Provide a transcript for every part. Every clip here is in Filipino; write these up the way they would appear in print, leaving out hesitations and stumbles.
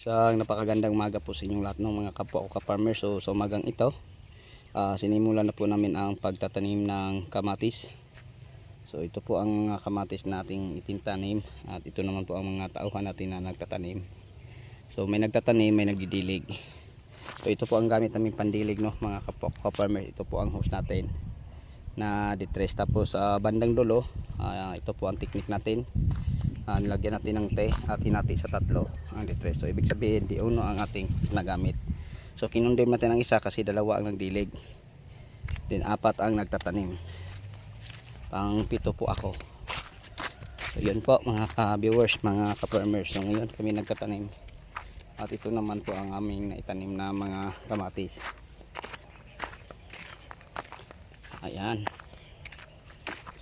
Sa napakagandang umaga po sa inyong lahat ng mga kapwa ko ka-farmer. So sa umagang ito, sinimulan na po namin ang pagtatanim ng kamatis. So ito po ang mga kamatis nating itintanim at ito naman po ang mga tauhan natin na nagtatanim. So may nagtatanim, may nagdidilig. So ito po ang gamit namin pandilig, no, mga kapwa ko ka-farmer. Ito po ang hose natin na ditres. Tapos bandang dulo, ito po ang technique natin. Nilagyan natin ng te at hinati sa tatlo ang ditres. So ibig sabihin di uno ang ating nagamit. So kinundim natin ang isa kasi dalawa ang nagdilig, then apat ang nagtatanim, pang pito po ako. So yun po mga ka-viewers, mga ka-farmers. So ngayon kami nagtatanim at ito naman po ang aming naitanim na mga kamatis. Ayan.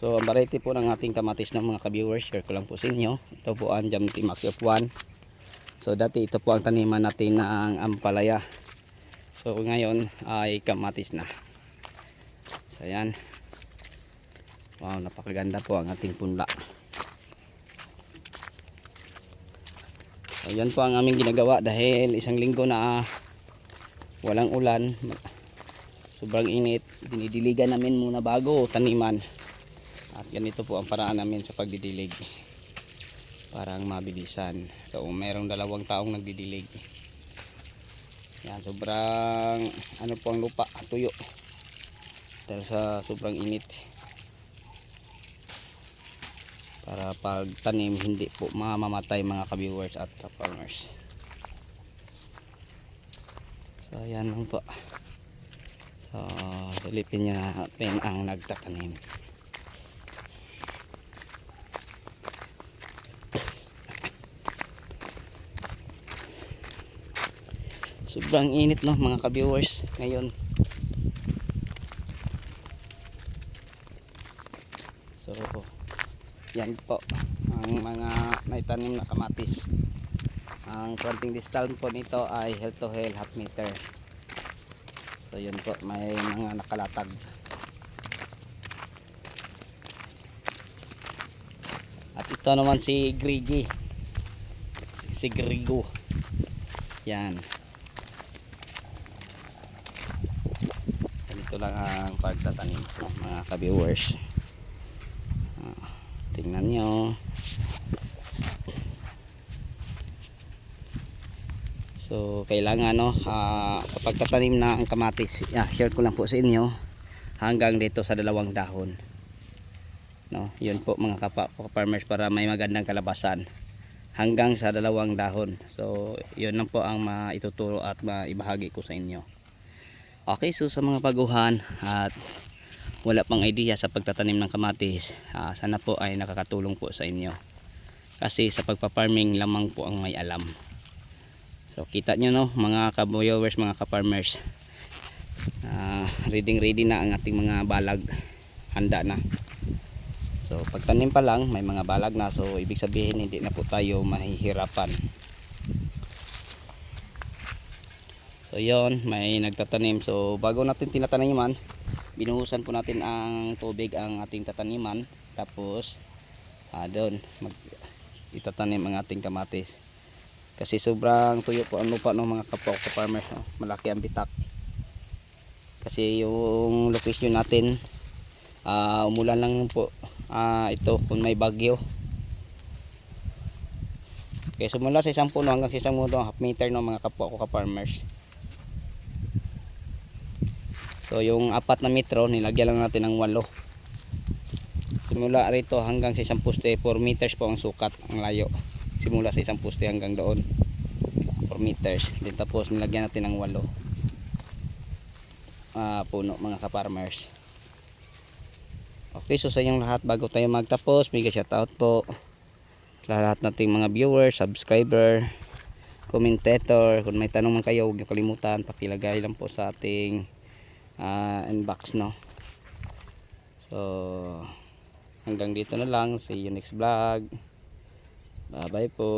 So ang variety po ng ating kamatis ng mga ka-viewers, share ko lang po sa inyo. Ito po ang Jamti Max F1. So dati ito po ang taniman natin ng ampalaya. So ngayon ay kamatis na. So ayan. Wow, napakaganda po ang ating punla. So yan po ang aming ginagawa dahil isang linggo na walang ulan. Sobrang init. Dinidiligan namin muna bago taniman. At ganito po ang paraan namin sa pagdidilig, parang mabilisan. So mayroong dalawang taong nagdidilig. Yan, sobrang ano po ang lupa, tuyo dahil sa sobrang init, para pag tanim hindi po mamamatay mga ka-viewers at ka-farmers. So yan lang po. So silipin nyo natin ang nagtatanim. Sobrang init, no, mga ka-viewers ngayon. So yan po ang mga naitanim na kamatis. Ang planting distance po nito ay hell to hell, half meter. So yun po, may mga nakalatag. At ito naman si Grigi, si Grigo. Yan. Ganito lang ang pagtatanim, mga ka-viewers. Tingnan nyo. So kailangan, no, kapag tatanim na ang kamatis, share ko lang po sa inyo, hanggang dito sa dalawang dahon, no, yun po mga farmers, para may magandang kalabasan hanggang sa dalawang dahon. So yun lang po ang maituturo at maibahagi ko sa inyo. Okay, so sa mga baguhan at wala pang idea sa pagtatanim ng kamatis, sana po ay nakakatulong po sa inyo, kasi sa pagpa-farming lamang po ang may alam. So kita nyo, no, mga ka-viewers, mga ka-farmers, ready na ang ating mga balag, handa na. So pagtanim pa lang may mga balag na, so ibig sabihin hindi na po tayo mahihirapan. So yon, may nagtatanim. So bago natin tinataniman, binuhusan po natin ang tubig ang ating tataniman, tapos doon itatanim ang ating kamatis. Kasi sobrang tuyo po ang lupa ng mga kapwa ko farmers, no? Malaki ang bitak. Kasi yung location natin, umulan lang po ito kung may bagyo. Kaya sumula sa isang puno hanggang sa isang mundo, half meter, no, mga kapwa ko ka-farmers. So yung 4 na metro nilagyan lang natin ng 8. Simula rito hanggang sa isang poste, 4 meters po ang sukat, ang layo. Simula sa isang poste hanggang doon, 4 meters. Then tapos nilagyan natin ng 8 puno, mga ka-farmers. Okay, so sa inyong lahat, bago tayo magtapos, mega shoutout po sa lahat nating mga viewers, subscriber, commentator. Kung may tanong man kayo, huwag niyo kalimutan, pakilagay lang po sa ating inbox, no. So hanggang dito na lang, see you next vlog. Bye bye po.